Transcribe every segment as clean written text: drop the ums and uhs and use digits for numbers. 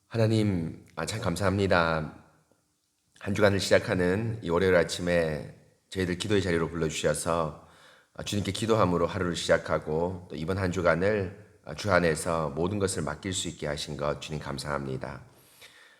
하나님, 참 감사합니다. 한 주간을 시작하는 이 월요일 아침에 저희들 기도의 자리로 불러주셔서 주님께 기도함으로 하루를 시작하고 또 이번 한 주간을 주 안에서 모든 것을 맡길 수 있게 하신 것 주님 감사합니다.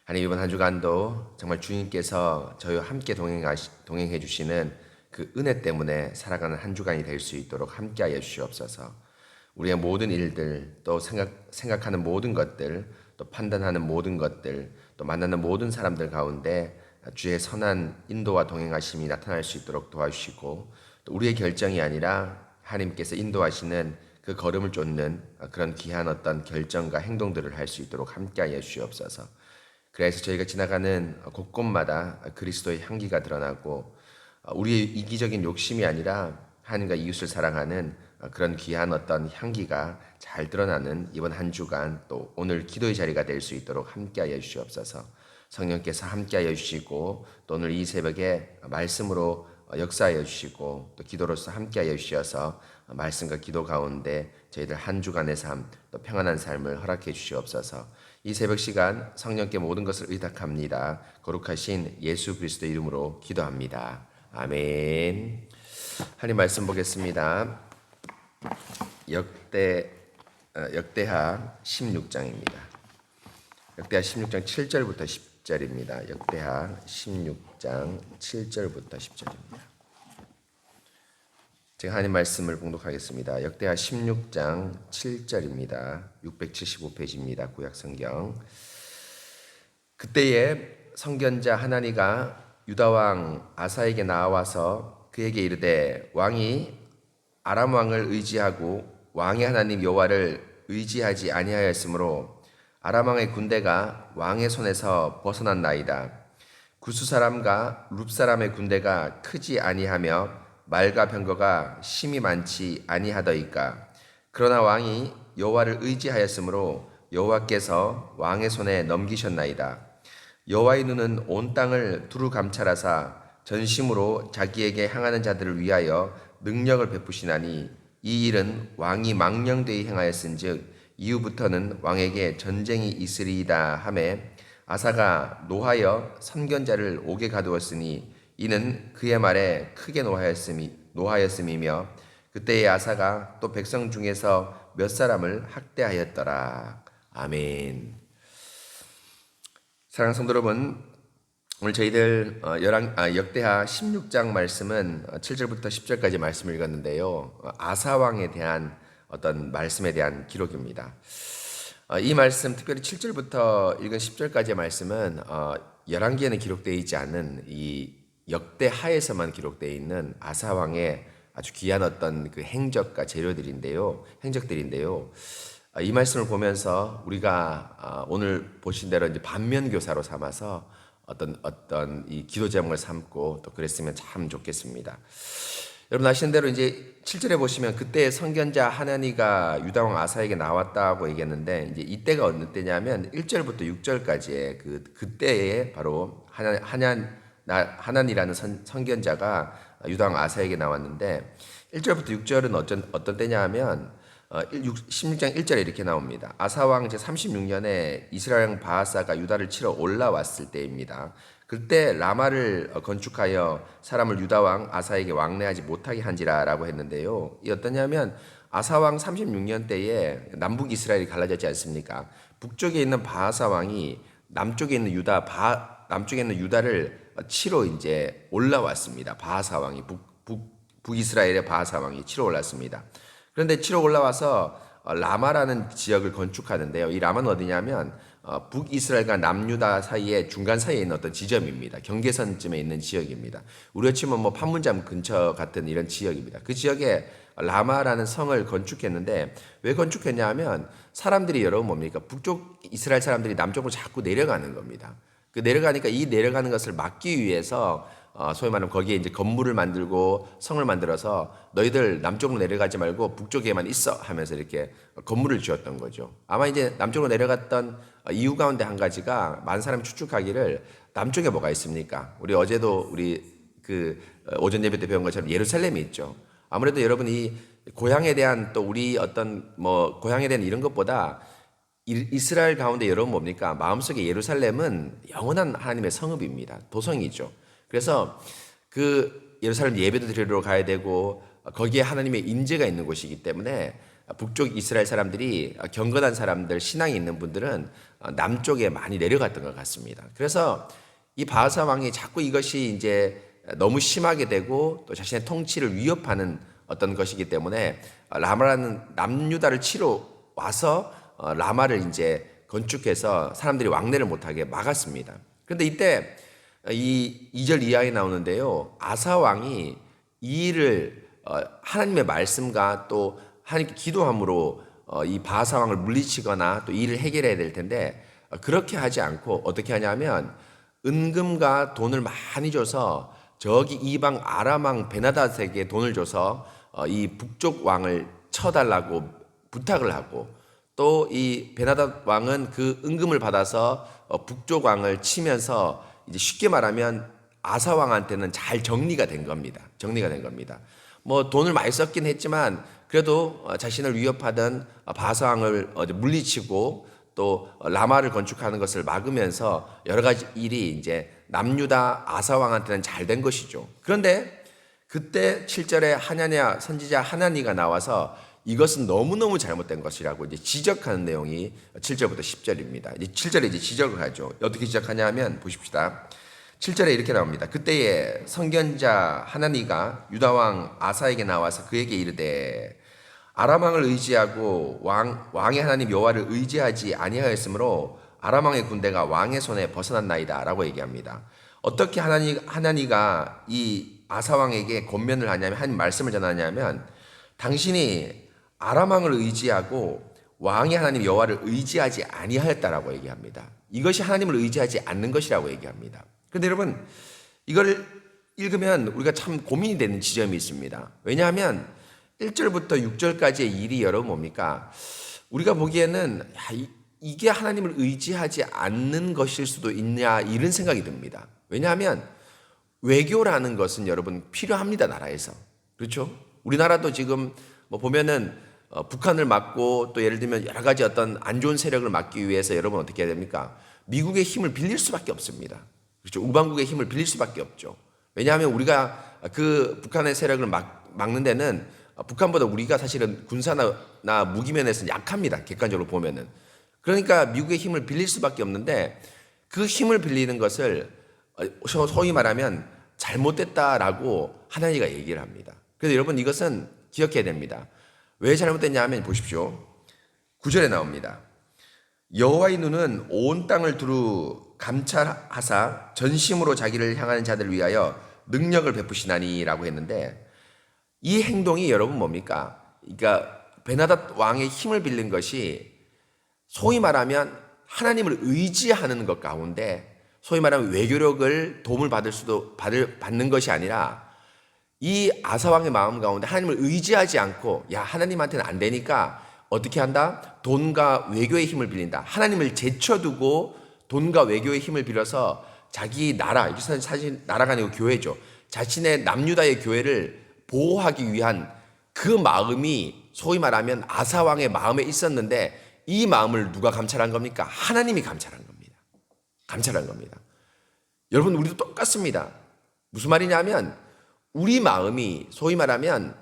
하나님, 이번 한 주간도 정말 주님께서 저희와 함께 동행해 주시는 그 은혜 때문에 살아가는 한 주간이 될 수 있도록 함께하여 주시옵소서. 우리의 모든 일들, 또 생각하는 모든 것들, 또 판단하는 모든 것들, 또 만나는 모든 사람들 가운데 주의 선한 인도와 동행하심이 나타날 수 있도록 도와주시고, 또 우리의 결정이 아니라 하나님께서 인도하시는 그 걸음을 쫓는 그런 귀한 어떤 결정과 행동들을 할 수 있도록 함께하여 주시옵소서. 그래서 저희가 지나가는 곳곳마다 그리스도의 향기가 드러나고, 우리의 이기적인 욕심이 아니라 하나님과 이웃을 사랑하는 그런 귀한 어떤 향기가 잘 드러나는 이번 한 주간, 또 오늘 기도의 자리가 될 수 있도록 함께하여 주시옵소서. 성령께서 함께하여 주시고, 또 오늘 이 새벽에 말씀으로 역사하여 주시고, 또 기도로서 함께하여 주셔서 말씀과 기도 가운데 저희들 한 주간의 삶, 또 평안한 삶을 허락해 주시옵소서. 이 새벽 시간 성령께 모든 것을 의탁합니다. 거룩하신 예수 그리스도의 이름으로 기도합니다. 아멘. 하나님 말씀 보겠습니다. 역대하 16장입니다. 역대하 16장 7절부터 10절입니다. 역대하 16장 7절부터 10절입니다. 제가 하나님 말씀을 봉독하겠습니다. 역대하 16장 7절입니다. 675페이지입니다. 구약성경. 그때에 선견자 하나니가 유다 왕 아사에게 나와서 그에게 이르되, 왕이 아람 왕을 의지하고 왕의 하나님 여호와를 의지하지 아니하였으므로 아람 왕의 군대가 왕의 손에서 벗어났나이다. 구스 사람과 룹 사람의 군대가 크지 아니하며 말과 병거가 심히 많지 아니하더이까. 그러나 왕이 여호와를 의지하였으므로 여호와께서 왕의 손에 넘기셨나이다. 여호와의 눈은 온 땅을 두루 감찰하사 전심으로 자기에게 향하는 자들을 위하여 능력을 베푸시나니, 이 일은 왕이 망령되이 행하였은즉 이후부터는 왕에게 전쟁이 있으리이다 하매, 아사가 노하여 선견자를 옥에 가두었으니 이는 그의 말에 크게 노하였음이며, 그때의 아사가 또 백성 중에서 몇 사람을 학대하였더라. 아멘. 사랑하는 성도 여러분, 오늘 저희들 역대하 16장 말씀은 7절부터 10절까지 말씀을 읽었는데요. 아사왕에 대한 어떤 말씀에 대한 기록입니다. 이 말씀, 특별히 7절부터 읽은 10절까지의 말씀은 열왕기에는 기록되어 있지 않은 이 역대하에서만 기록되어 있는 아사왕의 아주 귀한 어떤 그 행적과 행적들인데요. 이 말씀을 보면서 우리가 오늘 보신 대로 이제 반면교사로 삼아서 어떤 이 기도 제목을 삼고 또 그랬으면 참 좋겠습니다. 여러분 아시는 대로 이제 7절에 보시면 그때 선견자 하나니가 유다 왕 아사에게 나왔다고 얘기했는데, 이제 이때가 어느 때냐면 1절부터 6절까지의 그때에 바로 하나니라는 선견자가 유다 왕 아사에게 나왔는데, 1절부터 6절은 어떤 때냐면 16장 1절에 이렇게 나옵니다. 아사왕 제36년에 이스라엘 왕 바하사가 유다를 치러 올라왔을 때입니다. 그때 라마를 건축하여 사람을 유다 왕 아사에게 왕래하지 못하게 한지라라고 했는데요. 이 어떠냐면 아사왕 36년 때에 남북 이스라엘이 갈라졌지 않습니까? 북쪽에 있는 바하사 왕이 남쪽에 있는 유다를 치러 이제 올라왔습니다. 바하사 왕이 북이스라엘의 바하사 왕이 치러 올랐습니다. 그런데 치러 올라와서 라마라는 지역을 건축하는데요. 이 라마는 어디냐면 북이스라엘과 남유다 사이에 중간 사이에 있는 어떤 지점입니다. 경계선쯤에 있는 지역입니다. 우리가 치면 뭐 판문점 근처 같은 이런 지역입니다. 그 지역에 라마라는 성을 건축했는데, 왜 건축했냐 하면 사람들이 여러분 뭡니까? 북쪽 이스라엘 사람들이 남쪽으로 자꾸 내려가는 겁니다. 그 내려가니까 이 내려가는 것을 막기 위해서 소위 말하면 거기에 이제 건물을 만들고 성을 만들어서 너희들 남쪽으로 내려가지 말고 북쪽에만 있어 하면서 이렇게 건물을 지었던 거죠. 아마 이제 남쪽으로 내려갔던 이유 가운데 한 가지가, 많은 사람이 추측하기를 남쪽에 뭐가 있습니까? 우리 그 오전 예배 때 배운 것처럼 예루살렘이 있죠. 아무래도 여러분이 고향에 대한 또 우리 어떤 뭐 고향에 대한 이런 것보다 이스라엘 가운데 여러분 뭡니까? 마음속에 예루살렘은 영원한 하나님의 성읍입니다. 도성이죠. 그래서 그 예루살렘 예배도 드리러 가야 되고 거기에 하나님의 임재가 있는 곳이기 때문에 북쪽 이스라엘 사람들이 경건한 사람들, 신앙이 있는 분들은 남쪽에 많이 내려갔던 것 같습니다. 그래서 이 바하사 왕이 자꾸 이것이 이제 너무 심하게 되고 또 자신의 통치를 위협하는 어떤 것이기 때문에 라마라는 남유다를 치러 와서 라마를 이제 건축해서 사람들이 왕래를 못하게 막았습니다. 그런데 이때 이 2절 이하에 나오는데요. 아사 왕이 이 일을 하나님의 말씀과 또 하나님께 기도함으로 이 바하사 왕을 물리치거나 또 이 일을 해결해야 될 텐데 그렇게 하지 않고 어떻게 하냐면 은금과 돈을 많이 줘서 저기 이방 아람 왕 베나닷에게 돈을 줘서 이 북쪽 왕을 쳐달라고 부탁을 하고 또 이 베나닷 왕은 그 은금을 받아서 북쪽 왕을 치면서 이제 쉽게 말하면 아사 왕한테는 잘 정리가 된 겁니다. 정리가 된 겁니다. 뭐 돈을 많이 썼긴 했지만 그래도 자신을 위협하던 바하사 왕을 물리치고 또 라마를 건축하는 것을 막으면서 여러 가지 일이 이제 남유다 아사 왕한테는 잘 된 것이죠. 그런데 그때 7절에 하나냐 선지자 하나니가 나와서 이것은 너무너무 잘못된 것이라고 이제 지적하는 내용이 7절부터 10절입니다. 이제 7절에 이제 지적을 하죠. 어떻게 지적하냐 하면 보십시다. 7절에 이렇게 나옵니다. 그때에 선견자 하나니가 유다 왕 아사에게 나와서 그에게 이르되 아람 왕을 의지하고 왕의 하나님 여호와를 의지하지 아니하였으므로 아람 왕의 군대가 왕의 손에 벗어났나이다라고 얘기합니다. 어떻게 하나니가 이 아사 왕에게 권면을 하냐면 한 말씀을 전하냐면 당신이 아람 왕을 의지하고 왕의 하나님 여호와를 의지하지 아니하였다라고 얘기합니다. 이것이 하나님을 의지하지 않는 것이라고 얘기합니다. 그런데 여러분 이걸 읽으면 우리가 참 고민이 되는 지점이 있습니다. 왜냐하면 1절부터 6절까지의 일이 여러분 뭡니까? 우리가 보기에는 이게 하나님을 의지하지 않는 것일 수도 있냐 이런 생각이 듭니다. 왜냐하면 외교라는 것은 여러분 필요합니다. 나라에서. 그렇죠? 우리나라도 지금 뭐 보면은 북한을 막고 또 예를 들면 여러 가지 어떤 안 좋은 세력을 막기 위해서 여러분 어떻게 해야 됩니까? 미국의 힘을 빌릴 수밖에 없습니다. 그렇죠? 우방국의 힘을 빌릴 수밖에 없죠. 왜냐하면 우리가 그 북한의 세력을 막는 데는 북한보다 우리가 사실은 군사나 무기 면에서는 약합니다. 객관적으로 보면은. 그러니까 미국의 힘을 빌릴 수밖에 없는데 그 힘을 빌리는 것을 소위 말하면 잘못됐다라고 하나니가 얘기를 합니다. 그래서 여러분 이것은 기억해야 됩니다. 왜 잘못됐냐 하면 보십시오. 9절에 나옵니다. 여호와의 눈은 온 땅을 두루 감찰하사 전심으로 자기를 향하는 자들을 위하여 능력을 베푸시나니라고 했는데 이 행동이 여러분 뭡니까? 그러니까 베나닷 왕의 힘을 빌린 것이 소위 말하면 하나님을 의지하는 것 가운데 소위 말하면 외교력을 도움을 받는 것이 아니라 이 아사 왕의 마음 가운데 하나님을 의지하지 않고 야 하나님한테는 안 되니까 어떻게 한다? 돈과 외교의 힘을 빌린다. 하나님을 제쳐두고 돈과 외교의 힘을 빌어서 자기 나라, 이게 사실 나라가 아니고 교회죠. 자신의 남유다의 교회를 보호하기 위한 그 마음이 소위 말하면 아사 왕의 마음에 있었는데 이 마음을 누가 감찰한 겁니까? 하나님이 감찰한 겁니다. 감찰한 겁니다. 여러분 우리도 똑같습니다. 무슨 말이냐면 우리 마음이 소위 말하면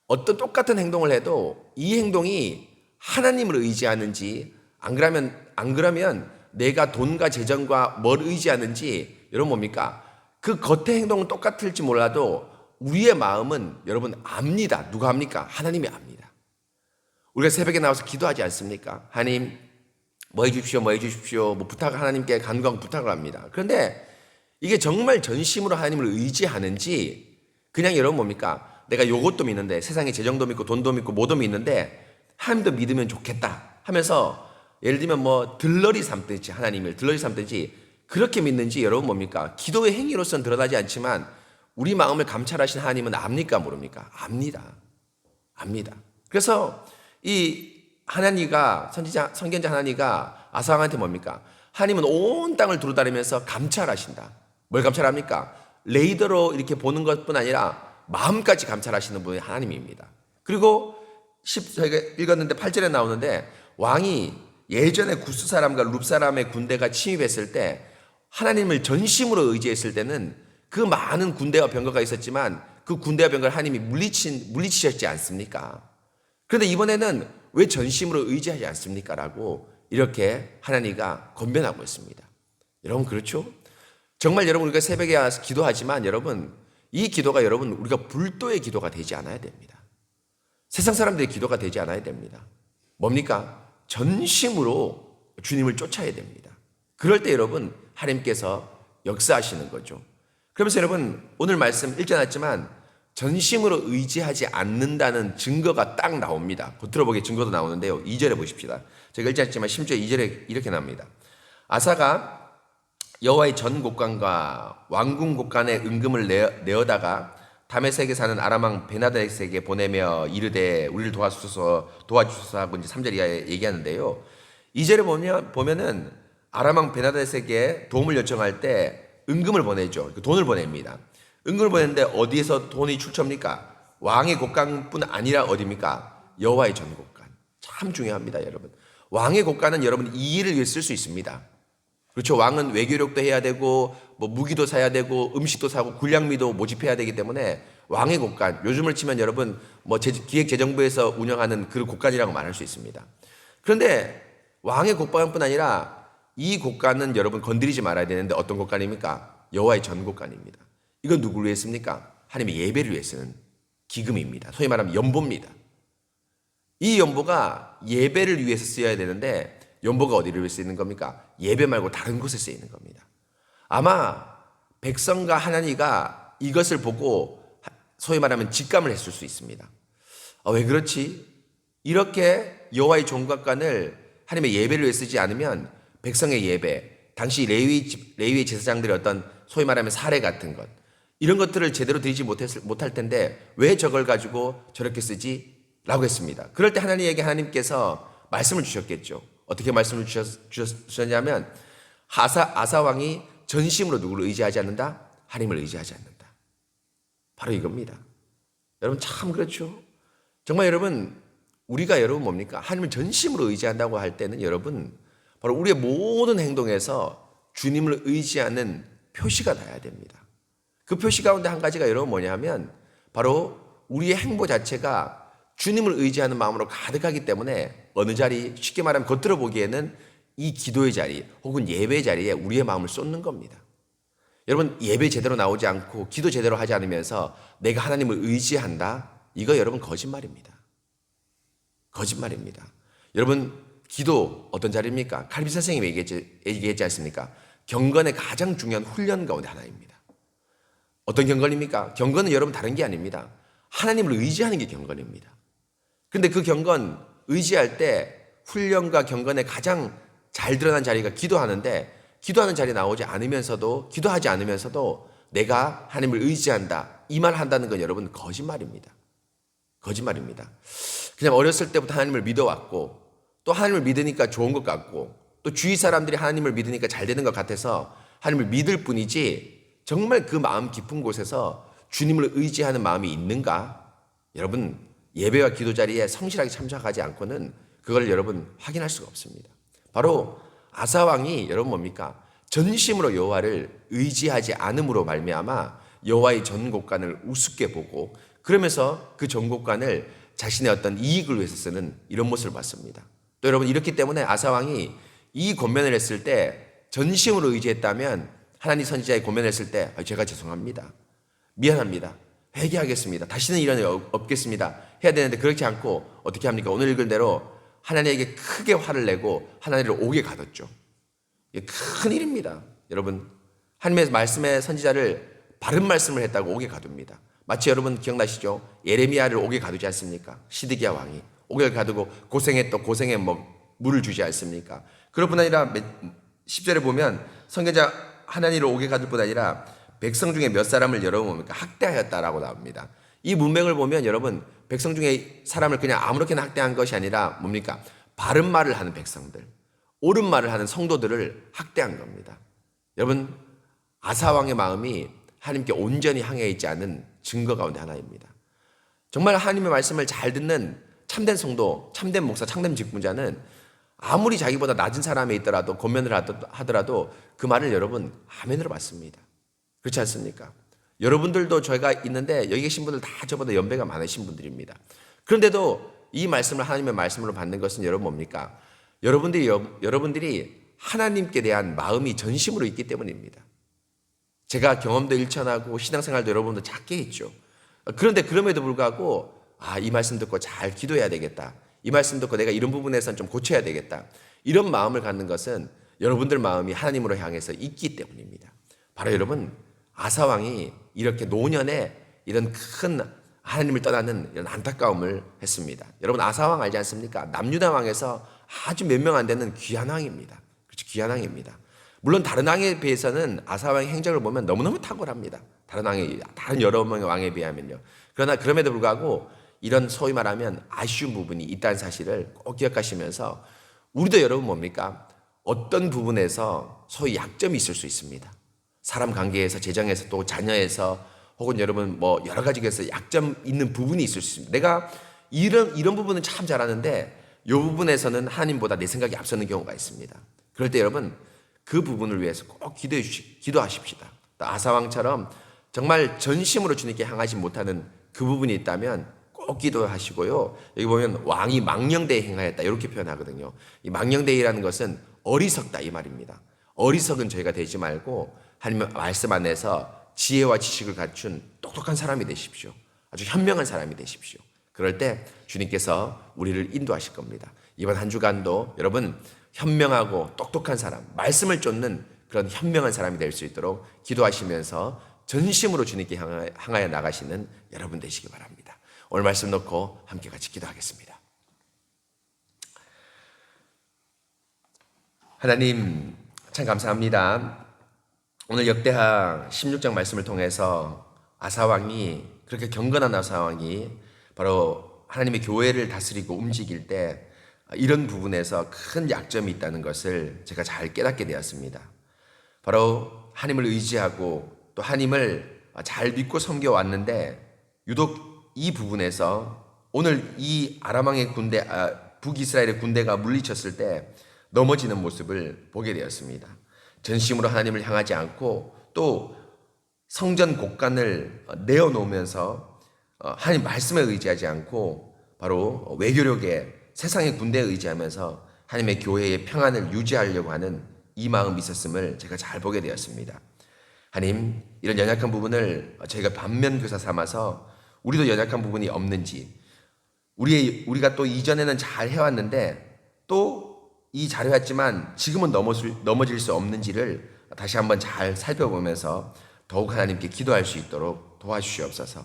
어떤 똑같은 행동을 해도 이 행동이 하나님을 의지하는지 안 그러면 내가 돈과 재정과 뭘 의지하는지 여러분 뭡니까? 그 겉의 행동은 똑같을지 몰라도 우리의 마음은 여러분 압니다. 누가 압니까? 하나님이 압니다. 우리가 새벽에 나와서 기도하지 않습니까? 하나님 뭐 해주십시오 뭐 부탁을 하나님께 간구하고 부탁을 합니다. 그런데 이게 정말 전심으로 하나님을 의지하는지 그냥 여러분 뭡니까? 내가 요것도 믿는데 세상에 재정도 믿고 돈도 믿고 뭐도 믿는데 하나님도 믿으면 좋겠다 하면서 예를 들면 뭐 들러리 삼든지 하나님을 들러리 삼든지 그렇게 믿는지 여러분 뭡니까? 기도의 행위로서는 드러나지 않지만 우리 마음을 감찰하신 하나님은 압니까 모릅니까? 압니다. 그래서 이 하나니가 선견자 하나니가 아사왕한테 뭡니까? 하나님은 온 땅을 두루다니면서 감찰하신다. 뭘 감찰합니까? 레이더로 이렇게 보는 것뿐 아니라 마음까지 감찰하시는 분이 하나님입니다. 그리고 저희가 읽었는데 8절에 나오는데 왕이 예전에 구스 사람과 룹 사람의 군대가 침입했을 때 하나님을 전심으로 의지했을 때는 그 많은 군대와 병거가 있었지만 그 군대와 병거를 하나님이 물리치셨지 않습니까? 그런데 이번에는 왜 전심으로 의지하지 않습니까? 라고 이렇게 하나님과 권변하고 있습니다. 여러분 그렇죠? 정말 여러분 우리가 새벽에 와서 기도하지만 여러분 이 기도가 여러분 우리가 불도의 기도가 되지 않아야 됩니다. 세상 사람들의 기도가 되지 않아야 됩니다. 뭡니까? 전심으로 주님을 쫓아야 됩니다. 그럴 때 여러분 하나님께서 역사하시는 거죠. 그러면서 여러분 오늘 말씀 읽지 않았지만 전심으로 의지하지 않는다는 증거가 딱 나옵니다. 겉으로 보기에 증거도 나오는데요. 2절에 보십시다. 제가 읽지 않았지만 심지어 2절에 이렇게 나옵니다. 아사가 여호와의 전 곡간과 왕궁 곡간에 은금을 내어다가 다메섹에 사는 아람왕 베나다렉에게 보내며 이르되 우리를 도와주소서 하고 이제 3절 이하에 얘기하는데요. 2절에 보면은 아람왕 베나다렉에게 도움을 요청할 때 은금을 보내죠. 돈을 보냅니다. 은금을 보냈는데 어디에서 돈이 출처입니까? 왕의 곡간뿐 아니라 어디입니까? 여호와의 전 곡간. 참 중요합니다, 여러분. 왕의 곡간은 여러분 이 일을 위해 쓸 수 있습니다. 그렇죠. 왕은 외교력도 해야 되고 뭐 무기도 사야 되고 음식도 사고 군량미도 모집해야 되기 때문에 왕의 곡간, 요즘을 치면 여러분 뭐 기획재정부에서 운영하는 그 곡간이라고 말할 수 있습니다. 그런데 왕의 곡간뿐 아니라 이 곡간은 여러분 건드리지 말아야 되는데 어떤 곡간입니까? 여호와의 전 곡간입니다. 이건 누구를 위해 씁니까? 하나님의 예배를 위해 쓰는 기금입니다. 소위 말하면 연보입니다. 이 연보가 예배를 위해서 쓰여야 되는데 연보가 어디를 위해 쓰이는 겁니까? 예배 말고 다른 곳에 쓰이는 겁니다. 아마 백성과 하나님과 이것을 보고 소위 말하면 직감을 했을 수 있습니다. 왜 그렇지? 이렇게 여호와의 종각관을 하나님의 예배를 위해 쓰지 않으면 백성의 예배, 당시 레위의 제사장들의 어떤 소위 말하면 사례 같은 것, 이런 것들을 제대로 드리지 못할 텐데 왜 저걸 가지고 저렇게 쓰지? 라고 했습니다. 그럴 때 하나님께서 말씀을 주셨겠죠. 어떻게 말씀을 주셨냐면 아사 왕이 전심으로 누구를 의지하지 않는다? 하나님을 의지하지 않는다. 바로 이겁니다. 여러분 참 그렇죠. 정말 여러분 우리가 여러분 뭡니까? 하나님을 전심으로 의지한다고 할 때는 여러분 바로 우리의 모든 행동에서 주님을 의지하는 표시가 나야 됩니다. 그 표시 가운데 한 가지가 여러분 뭐냐면 바로 우리의 행보 자체가 주님을 의지하는 마음으로 가득하기 때문에 어느 자리, 쉽게 말하면 겉으로 보기에는 이 기도의 자리 혹은 예배의 자리에 우리의 마음을 쏟는 겁니다. 여러분 예배 제대로 나오지 않고 기도 제대로 하지 않으면서 내가 하나님을 의지한다? 이거 여러분 거짓말입니다. 거짓말입니다. 여러분 기도 어떤 자리입니까? 칼빈 선생님이 얘기했지 않습니까? 경건의 가장 중요한 훈련 가운데 하나입니다. 어떤 경건입니까? 경건은 여러분 다른 게 아닙니다. 하나님을 의지하는 게 경건입니다. 그런데 그 경건 의지할 때 훈련과 경건의 가장 잘 드러난 자리가 기도하는데 기도하는 자리에 나오지 않으면서도 기도하지 않으면서도 내가 하나님을 의지한다 이 말 한다는 건 여러분 거짓말입니다. 거짓말입니다. 그냥 어렸을 때부터 하나님을 믿어왔고 또 하나님을 믿으니까 좋은 것 같고 또 주위 사람들이 하나님을 믿으니까 잘 되는 것 같아서 하나님을 믿을 뿐이지 정말 그 마음 깊은 곳에서 주님을 의지하는 마음이 있는가? 여러분 예배와 기도 자리에 성실하게 참석하지 않고는 그걸 여러분 확인할 수가 없습니다. 바로 아사 왕이 여러분 뭡니까? 전심으로 여호와를 의지하지 않음으로 말미암아 여호와의 전 곡간을 우습게 보고 그러면서 그 전 곡간을 자신의 어떤 이익을 위해서 쓰는 이런 모습을 봤습니다. 또 여러분 이렇기 때문에 아사 왕이 이 권면을 했을 때 전심으로 의지했다면 하나님 선지자의 권면을 했을 때 제가 죄송합니다. 미안합니다. 회개하겠습니다. 다시는 이런 일 없겠습니다. 해야 되는데 그렇지 않고 어떻게 합니까? 오늘 읽은 대로 하나님에게 크게 화를 내고 하나님을 옥에 가뒀죠. 이게 큰 일입니다. 여러분 하나님의 말씀의 선지자를 바른 말씀을 했다고 옥에 가둡니다. 마치 여러분 기억나시죠? 예레미야를 옥에 가두지 않습니까? 시드기야 왕이 옥에 가두고 고생에 물을 주지 않습니까? 그럴 뿐 아니라 10절에 보면 선지자 하나님을 옥에 가둘 뿐 아니라 백성 중에 몇 사람을 여러분 뭡니까? 학대하였다라고 나옵니다. 이 문맥을 보면 여러분 백성 중에 사람을 그냥 아무렇게나 학대한 것이 아니라 뭡니까? 바른 말을 하는 백성들, 옳은 말을 하는 성도들을 학대한 겁니다. 여러분 아사 왕의 마음이 하나님께 온전히 향해 있지 않은 증거 가운데 하나입니다. 정말 하나님의 말씀을 잘 듣는 참된 성도, 참된 목사, 참된 직분자는 아무리 자기보다 낮은 사람이 있더라도 권면을 하더라도 그 말을 여러분 아멘으로 받습니다. 그렇지 않습니까? 여러분들도 저희가 있는데 여기 계신 분들 다 저보다 연배가 많으신 분들입니다. 그런데도 이 말씀을 하나님의 말씀으로 받는 것은 여러분 뭡니까? 여러분들이 하나님께 대한 마음이 전심으로 있기 때문입니다. 제가 경험도 일천하고 신앙생활도 여러분도 작게 했죠. 그런데 그럼에도 불구하고 이 말씀 듣고 잘 기도해야 되겠다. 이 말씀 듣고 내가 이런 부분에서는 좀 고쳐야 되겠다. 이런 마음을 갖는 것은 여러분들 마음이 하나님으로 향해서 있기 때문입니다. 바로 여러분 아사왕이 이렇게 노년에 이런 큰 하나님을 떠나는 이런 안타까움을 했습니다. 여러분 아사왕 알지 않습니까? 남유다 왕에서 아주 몇 명 안 되는 귀한 왕입니다. 그렇죠, 귀한 왕입니다. 물론 다른 왕에 비해서는 아사왕의 행적을 보면 너무너무 탁월합니다. 다른 여러 명의 왕에 비하면요. 그러나 그럼에도 불구하고 이런 소위 말하면 아쉬운 부분이 있다는 사실을 꼭 기억하시면서 우리도 여러분 뭡니까? 어떤 부분에서 소위 약점이 있을 수 있습니다. 사람 관계에서, 재정에서, 또 자녀에서, 혹은 여러분 뭐 여러 가지에서 약점 있는 부분이 있을 수 있습니다. 내가 이런 부분은 참 잘하는데 이 부분에서는 하나님보다 내 생각이 앞서는 경우가 있습니다. 그럴 때 여러분 그 부분을 위해서 꼭 기도하십시다. 아사왕처럼 정말 전심으로 주님께 향하지 못하는 그 부분이 있다면 꼭 기도하시고요. 여기 보면 왕이 망령되이 행하였다 이렇게 표현하거든요. 이 망령되이라는 것은 어리석다 이 말입니다. 어리석은 저희가 되지 말고 하나님의 말씀 안에서 지혜와 지식을 갖춘 똑똑한 사람이 되십시오. 아주 현명한 사람이 되십시오. 그럴 때 주님께서 우리를 인도하실 겁니다. 이번 한 주간도 여러분 현명하고 똑똑한 사람, 말씀을 쫓는 그런 현명한 사람이 될 수 있도록 기도하시면서 전심으로 주님께 향하여 나가시는 여러분 되시기 바랍니다. 오늘 말씀 놓고 함께 같이 기도하겠습니다. 하나님 참 감사합니다. 오늘 역대하 16장 말씀을 통해서 아사왕이 그렇게 경건한 아사왕이 바로 하나님의 교회를 다스리고 움직일 때 이런 부분에서 큰 약점이 있다는 것을 제가 잘 깨닫게 되었습니다. 바로 하나님을 의지하고 또 하나님을 잘 믿고 섬겨왔는데 유독 이 부분에서 오늘 이 아람왕의 군대, 북이스라엘의 군대가 물리쳤을 때 넘어지는 모습을 보게 되었습니다. 전심으로 하나님을 향하지 않고 또 성전 곳간을 내어놓으면서 하나님 말씀에 의지하지 않고 바로 외교력에 세상의 군대에 의지하면서 하나님의 교회의 평안을 유지하려고 하는 이 마음이 있었음을 제가 잘 보게 되었습니다. 하나님 이런 연약한 부분을 저희가 반면교사 삼아서 우리도 연약한 부분이 없는지 우리가 또 이전에는 잘 해왔는데 또 이 잘해왔지만 지금은 넘어질 수 없는지를 다시 한번 잘 살펴보면서 더욱 하나님께 기도할 수 있도록 도와주시옵소서.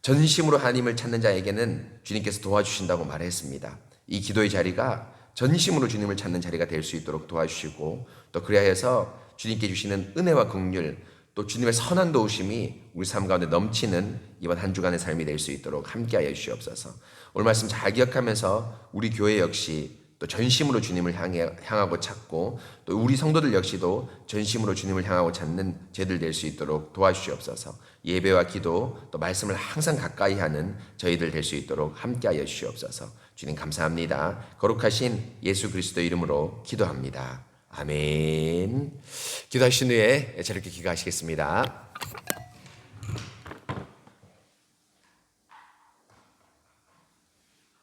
전심으로 하나님을 찾는 자에게는 주님께서 도와주신다고 말했습니다. 이 기도의 자리가 전심으로 주님을 찾는 자리가 될 수 있도록 도와주시고 또 그리하여서 주님께 주시는 은혜와 긍휼 또 주님의 선한 도우심이 우리 삶 가운데 넘치는 이번 한 주간의 삶이 될 수 있도록 함께하여 주시옵소서. 오늘 말씀 잘 기억하면서 우리 교회 역시 또 전심으로 주님을 향하고 찾고 또 우리 성도들 역시도 전심으로 주님을 향하고 찾는 제들 될 수 있도록 도와주시옵소서. 예배와 기도 또 말씀을 항상 가까이 하는 저희들 될 수 있도록 함께하여 주시옵소서. 주님 감사합니다. 거룩하신 예수 그리스도 이름으로 기도합니다. 아멘. 기도하신 후에 저렇게 기도하시겠습니다.